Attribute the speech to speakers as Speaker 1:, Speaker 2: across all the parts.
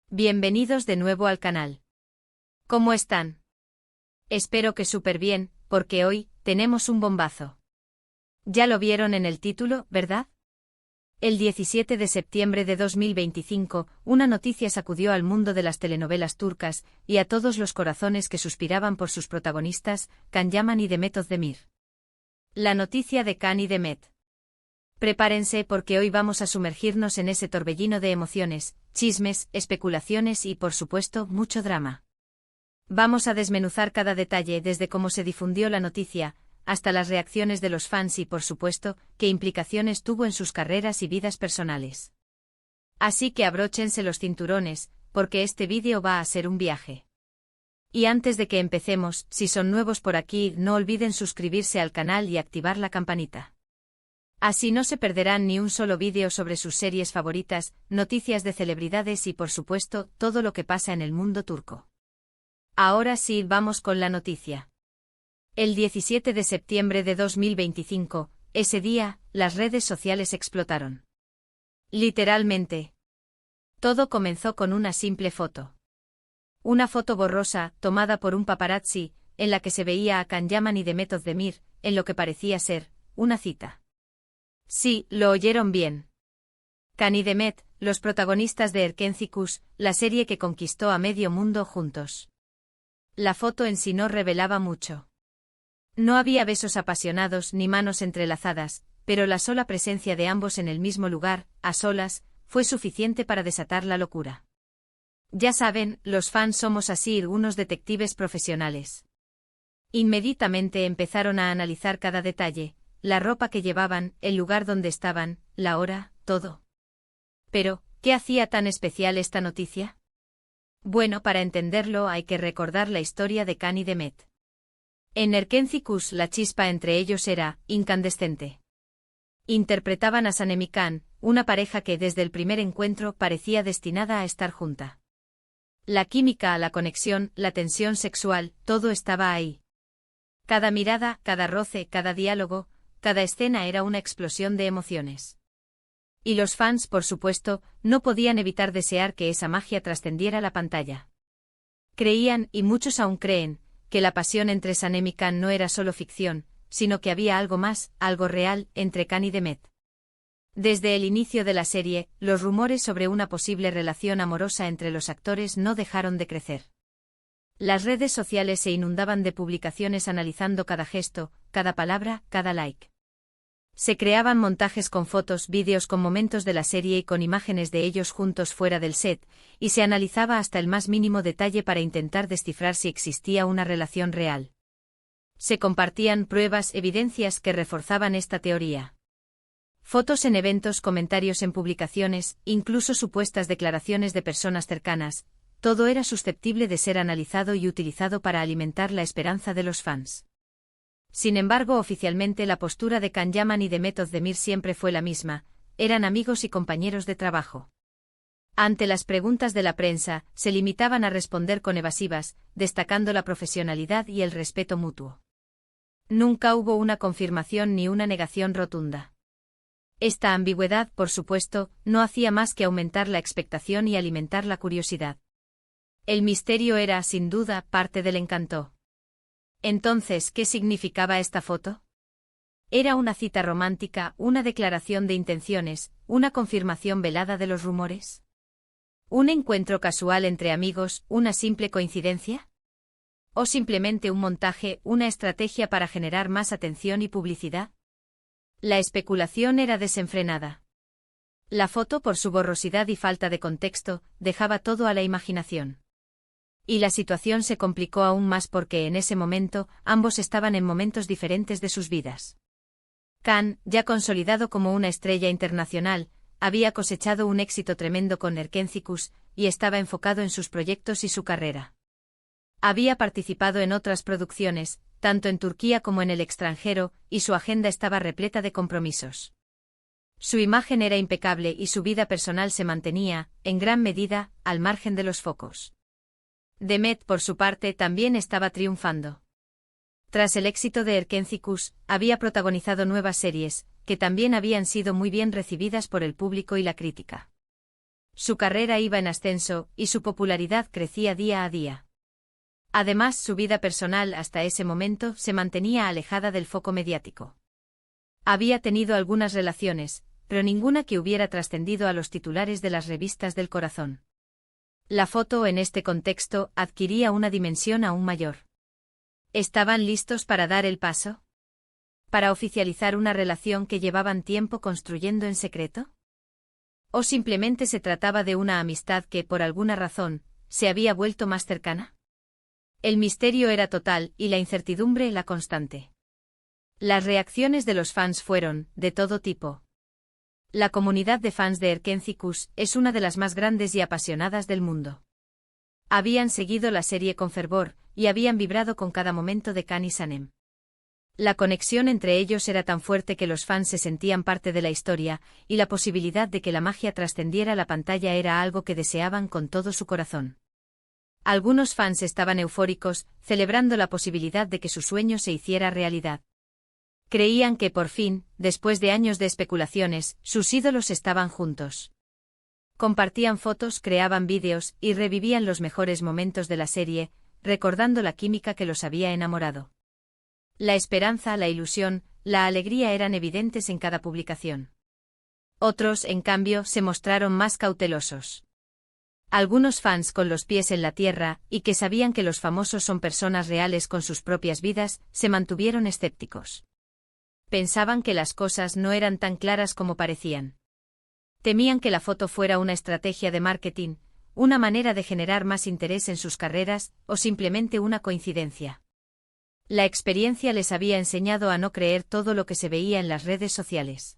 Speaker 1: Bienvenidos de nuevo al canal. ¿Cómo están? Espero que súper bien, porque hoy tenemos un bombazo. Ya lo vieron en el título, ¿verdad? El 17 de septiembre de 2025, una noticia sacudió al mundo de las telenovelas turcas y a todos los corazones que suspiraban por sus protagonistas, Can Yaman y Demet Özdemir. La noticia de Can y Demet. Prepárense porque hoy vamos a sumergirnos en ese torbellino de emociones, chismes, especulaciones y, por supuesto, mucho drama. Vamos a desmenuzar cada detalle desde cómo se difundió la noticia, hasta las reacciones de los fans y, por supuesto, qué implicaciones tuvo en sus carreras y vidas personales. Así que abróchense los cinturones, porque este vídeo va a ser un viaje. Y antes de que empecemos, si son nuevos por aquí, no olviden suscribirse al canal y activar la campanita. Así no se perderán ni un solo vídeo sobre sus series favoritas, noticias de celebridades y, por supuesto, todo lo que pasa en el mundo turco. Ahora sí, vamos con la noticia. El 17 de septiembre de 2025, ese día, las redes sociales explotaron. Literalmente. Todo comenzó con una simple foto. Una foto borrosa, tomada por un paparazzi, en la que se veía a Can Yaman y Demet Özdemir, en lo que parecía ser una cita. Sí, lo oyeron bien. Can y Demet, los protagonistas de Erkenci, la serie que conquistó a medio mundo juntos. La foto en sí no revelaba mucho. No había besos apasionados ni manos entrelazadas, pero la sola presencia de ambos en el mismo lugar, a solas, fue suficiente para desatar la locura. Ya saben, los fans somos así unos detectives profesionales. Inmediatamente empezaron a analizar cada detalle, la ropa que llevaban, el lugar donde estaban, la hora, todo. Pero, ¿qué hacía tan especial esta noticia? Bueno, para entenderlo hay que recordar la historia de Can y Demet. En Erkenci la chispa entre ellos era incandescente. Interpretaban a Sanem y Can, una pareja que desde el primer encuentro parecía destinada a estar junta. La química, la conexión, la tensión sexual, todo estaba ahí. Cada mirada, cada roce, cada diálogo, cada escena era una explosión de emociones. Y los fans, por supuesto, no podían evitar desear que esa magia trascendiera la pantalla. Creían, y muchos aún creen, que la pasión entre Sanem y Can no era solo ficción, sino que había algo más, algo real, entre Can y Demet. Desde el inicio de la serie, los rumores sobre una posible relación amorosa entre los actores no dejaron de crecer. Las redes sociales se inundaban de publicaciones analizando cada gesto, cada palabra, cada like. Se creaban montajes con fotos, vídeos con momentos de la serie y con imágenes de ellos juntos fuera del set, y se analizaba hasta el más mínimo detalle para intentar descifrar si existía una relación real. Se compartían pruebas, evidencias que reforzaban esta teoría. Fotos en eventos, comentarios en publicaciones, incluso supuestas declaraciones de personas cercanas. Todo era susceptible de ser analizado y utilizado para alimentar la esperanza de los fans. Sin embargo, oficialmente la postura de Can Yaman y Demet Özdemir siempre fue la misma, eran amigos y compañeros de trabajo. Ante las preguntas de la prensa, se limitaban a responder con evasivas, destacando la profesionalidad y el respeto mutuo. Nunca hubo una confirmación ni una negación rotunda. Esta ambigüedad, por supuesto, no hacía más que aumentar la expectación y alimentar la curiosidad. El misterio era, sin duda, parte del encanto. Entonces, ¿qué significaba esta foto? ¿Era una cita romántica, una declaración de intenciones, una confirmación velada de los rumores? ¿Un encuentro casual entre amigos, una simple coincidencia? ¿O simplemente un montaje, una estrategia para generar más atención y publicidad? La especulación era desenfrenada. La foto, por su borrosidad y falta de contexto, dejaba todo a la imaginación. Y la situación se complicó aún más porque en ese momento, ambos estaban en momentos diferentes de sus vidas. Can, ya consolidado como una estrella internacional, había cosechado un éxito tremendo con Erkenci y estaba enfocado en sus proyectos y su carrera. Había participado en otras producciones, tanto en Turquía como en el extranjero, y su agenda estaba repleta de compromisos. Su imagen era impecable y su vida personal se mantenía, en gran medida, al margen de los focos. Demet, por su parte, también estaba triunfando. Tras el éxito de Erkenci, había protagonizado nuevas series, que también habían sido muy bien recibidas por el público y la crítica. Su carrera iba en ascenso, y su popularidad crecía día a día. Además, su vida personal hasta ese momento se mantenía alejada del foco mediático. Había tenido algunas relaciones, pero ninguna que hubiera trascendido a los titulares de las revistas del corazón. La foto en este contexto adquiría una dimensión aún mayor. ¿Estaban listos para dar el paso? ¿Para oficializar una relación que llevaban tiempo construyendo en secreto? ¿O simplemente se trataba de una amistad que, por alguna razón, se había vuelto más cercana? El misterio era total y la incertidumbre la constante. Las reacciones de los fans fueron, de todo tipo. La comunidad de fans de Erkenci-Kuş es una de las más grandes y apasionadas del mundo. Habían seguido la serie con fervor, y habían vibrado con cada momento de Can y Sanem. La conexión entre ellos era tan fuerte que los fans se sentían parte de la historia, y la posibilidad de que la magia trascendiera la pantalla era algo que deseaban con todo su corazón. Algunos fans estaban eufóricos, celebrando la posibilidad de que su sueño se hiciera realidad. Creían que por fin, después de años de especulaciones, sus ídolos estaban juntos. Compartían fotos, creaban vídeos, y revivían los mejores momentos de la serie, recordando la química que los había enamorado. La esperanza, la ilusión, la alegría eran evidentes en cada publicación. Otros, en cambio, se mostraron más cautelosos. Algunos fans con los pies en la tierra, y que sabían que los famosos son personas reales con sus propias vidas, se mantuvieron escépticos. Pensaban que las cosas no eran tan claras como parecían. Temían que la foto fuera una estrategia de marketing, una manera de generar más interés en sus carreras, o simplemente una coincidencia. La experiencia les había enseñado a no creer todo lo que se veía en las redes sociales.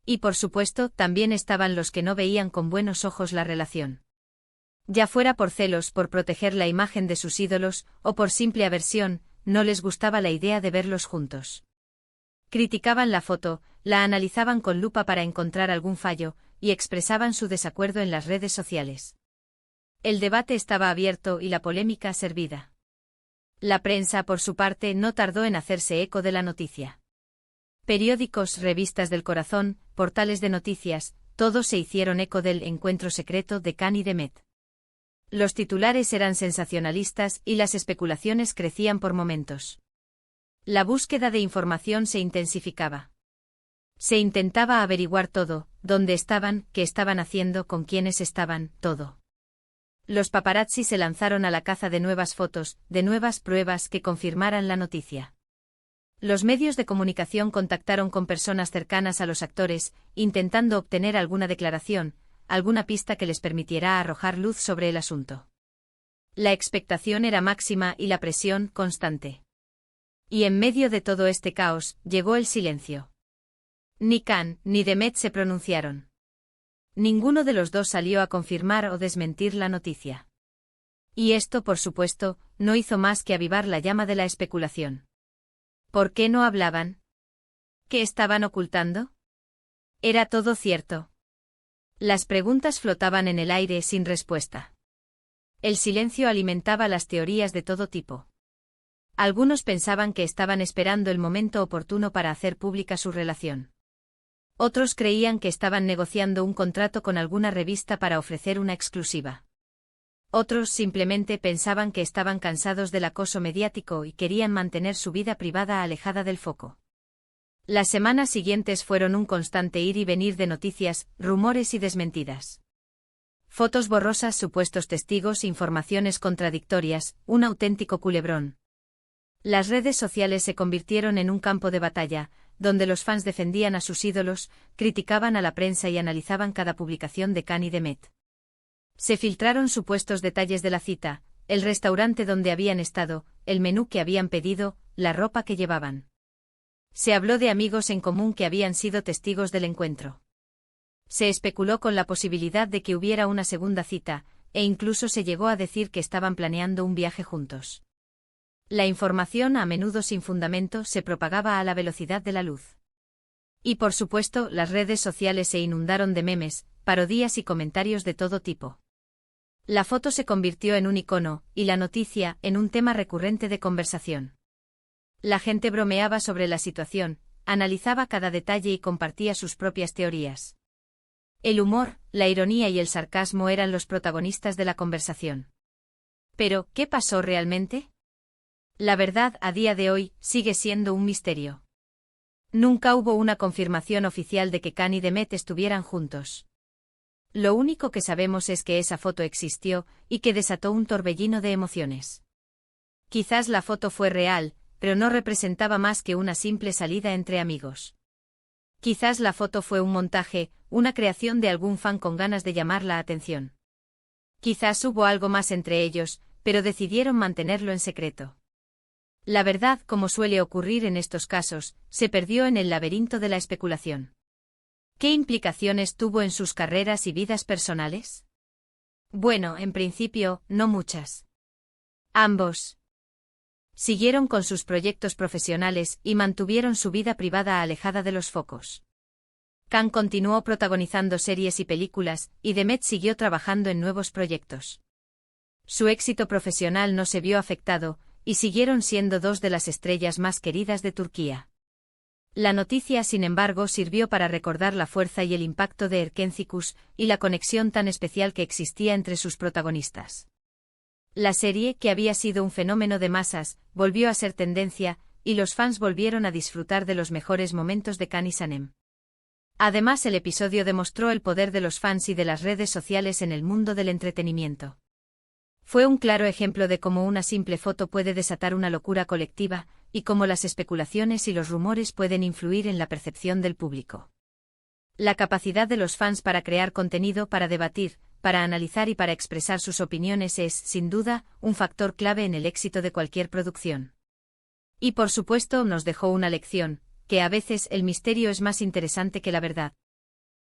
Speaker 1: Y por supuesto, también estaban los que no veían con buenos ojos la relación. Ya fuera por celos por proteger la imagen de sus ídolos, o por simple aversión, no les gustaba la idea de verlos juntos. Criticaban la foto, la analizaban con lupa para encontrar algún fallo, y expresaban su desacuerdo en las redes sociales. El debate estaba abierto y la polémica servida. La prensa, por su parte, no tardó en hacerse eco de la noticia. Periódicos, revistas del corazón, portales de noticias, todos se hicieron eco del encuentro secreto de Can y Demet. Los titulares eran sensacionalistas y las especulaciones crecían por momentos. La búsqueda de información se intensificaba. Se intentaba averiguar todo, dónde estaban, qué estaban haciendo, con quiénes estaban, todo. Los paparazzi se lanzaron a la caza de nuevas fotos, de nuevas pruebas que confirmaran la noticia. Los medios de comunicación contactaron con personas cercanas a los actores, intentando obtener alguna declaración, alguna pista que les permitiera arrojar luz sobre el asunto. La expectación era máxima y la presión constante. Y en medio de todo este caos, llegó el silencio. Ni Can ni Demet se pronunciaron. Ninguno de los dos salió a confirmar o desmentir la noticia. Y esto, por supuesto, no hizo más que avivar la llama de la especulación. ¿Por qué no hablaban? ¿Qué estaban ocultando? ¿Era todo cierto? Las preguntas flotaban en el aire sin respuesta. El silencio alimentaba las teorías de todo tipo. Algunos pensaban que estaban esperando el momento oportuno para hacer pública su relación. Otros creían que estaban negociando un contrato con alguna revista para ofrecer una exclusiva. Otros simplemente pensaban que estaban cansados del acoso mediático y querían mantener su vida privada alejada del foco. Las semanas siguientes fueron un constante ir y venir de noticias, rumores y desmentidas. Fotos borrosas, supuestos testigos, informaciones contradictorias, un auténtico culebrón. Las redes sociales se convirtieron en un campo de batalla, donde los fans defendían a sus ídolos, criticaban a la prensa y analizaban cada publicación de Can y Demet. Se filtraron supuestos detalles de la cita, el restaurante donde habían estado, el menú que habían pedido, la ropa que llevaban. Se habló de amigos en común que habían sido testigos del encuentro. Se especuló con la posibilidad de que hubiera una segunda cita, e incluso se llegó a decir que estaban planeando un viaje juntos. La información, a menudo sin fundamento, se propagaba a la velocidad de la luz. Y por supuesto, las redes sociales se inundaron de memes, parodias y comentarios de todo tipo. La foto se convirtió en un icono, y la noticia, en un tema recurrente de conversación. La gente bromeaba sobre la situación, analizaba cada detalle y compartía sus propias teorías. El humor, la ironía y el sarcasmo eran los protagonistas de la conversación. Pero, ¿qué pasó realmente? La verdad, a día de hoy, sigue siendo un misterio. Nunca hubo una confirmación oficial de que Khan y Demet estuvieran juntos. Lo único que sabemos es que esa foto existió y que desató un torbellino de emociones. Quizás la foto fue real, pero no representaba más que una simple salida entre amigos. Quizás la foto fue un montaje, una creación de algún fan con ganas de llamar la atención. Quizás hubo algo más entre ellos, pero decidieron mantenerlo en secreto. La verdad, como suele ocurrir en estos casos, se perdió en el laberinto de la especulación. ¿Qué implicaciones tuvo en sus carreras y vidas personales? Bueno, en principio, no muchas. Ambos siguieron con sus proyectos profesionales y mantuvieron su vida privada alejada de los focos. Khan continuó protagonizando series y películas, y Demet siguió trabajando en nuevos proyectos. Su éxito profesional no se vio afectado, y siguieron siendo dos de las estrellas más queridas de Turquía. La noticia, sin embargo, sirvió para recordar la fuerza y el impacto de Erkencikus y la conexión tan especial que existía entre sus protagonistas. La serie, que había sido un fenómeno de masas, volvió a ser tendencia, y los fans volvieron a disfrutar de los mejores momentos de Khan y Sanem. Además, el episodio demostró el poder de los fans y de las redes sociales en el mundo del entretenimiento. Fue un claro ejemplo de cómo una simple foto puede desatar una locura colectiva, y cómo las especulaciones y los rumores pueden influir en la percepción del público. La capacidad de los fans para crear contenido, para debatir, para analizar y para expresar sus opiniones es, sin duda, un factor clave en el éxito de cualquier producción. Y por supuesto nos dejó una lección, que a veces el misterio es más interesante que la verdad.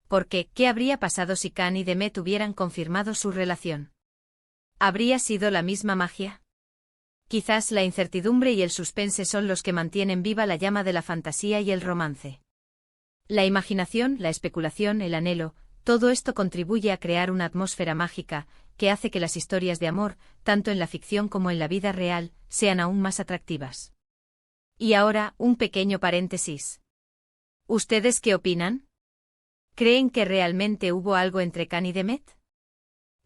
Speaker 1: Porque, ¿qué habría pasado si Khan y Demet hubieran confirmado su relación? ¿Habría sido la misma magia? Quizás la incertidumbre y el suspense son los que mantienen viva la llama de la fantasía y el romance. La imaginación, la especulación, el anhelo, todo esto contribuye a crear una atmósfera mágica, que hace que las historias de amor, tanto en la ficción como en la vida real, sean aún más atractivas. Y ahora, un pequeño paréntesis. ¿Ustedes qué opinan? ¿Creen que realmente hubo algo entre Khan y Demet?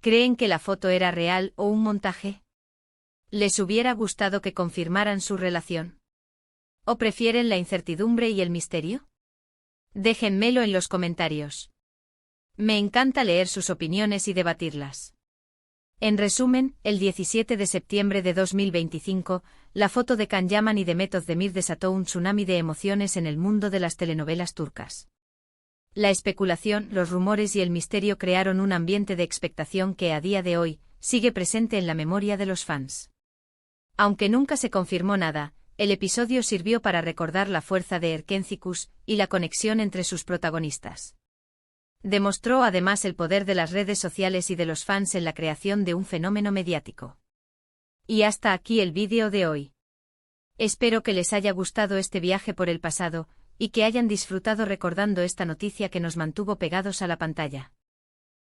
Speaker 1: ¿Creen que la foto era real o un montaje? ¿Les hubiera gustado que confirmaran su relación? ¿O prefieren la incertidumbre y el misterio? Déjenmelo en los comentarios. Me encanta leer sus opiniones y debatirlas. En resumen, el 17 de septiembre de 2025, la foto de Can Yaman y Demet Özdemir desató un tsunami de emociones en el mundo de las telenovelas turcas. La especulación, los rumores y el misterio crearon un ambiente de expectación que a día de hoy sigue presente en la memoria de los fans. Aunque nunca se confirmó nada, el episodio sirvió para recordar la fuerza de Erkencikus y la conexión entre sus protagonistas. Demostró además el poder de las redes sociales y de los fans en la creación de un fenómeno mediático. Y hasta aquí el vídeo de hoy. Espero que les haya gustado este viaje por el pasado, y que hayan disfrutado recordando esta noticia que nos mantuvo pegados a la pantalla.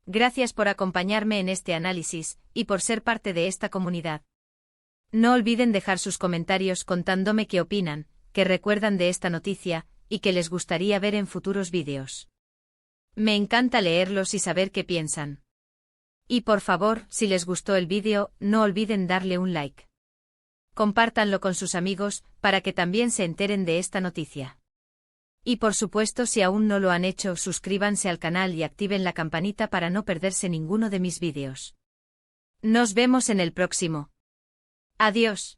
Speaker 1: Gracias por acompañarme en este análisis, y por ser parte de esta comunidad. No olviden dejar sus comentarios contándome qué opinan, qué recuerdan de esta noticia, y qué les gustaría ver en futuros vídeos. Me encanta leerlos y saber qué piensan. Y por favor, si les gustó el vídeo, no olviden darle un like. Compártanlo con sus amigos, para que también se enteren de esta noticia. Y por supuesto, si aún no lo han hecho, suscríbanse al canal y activen la campanita para no perderse ninguno de mis vídeos. Nos vemos en el próximo. Adiós.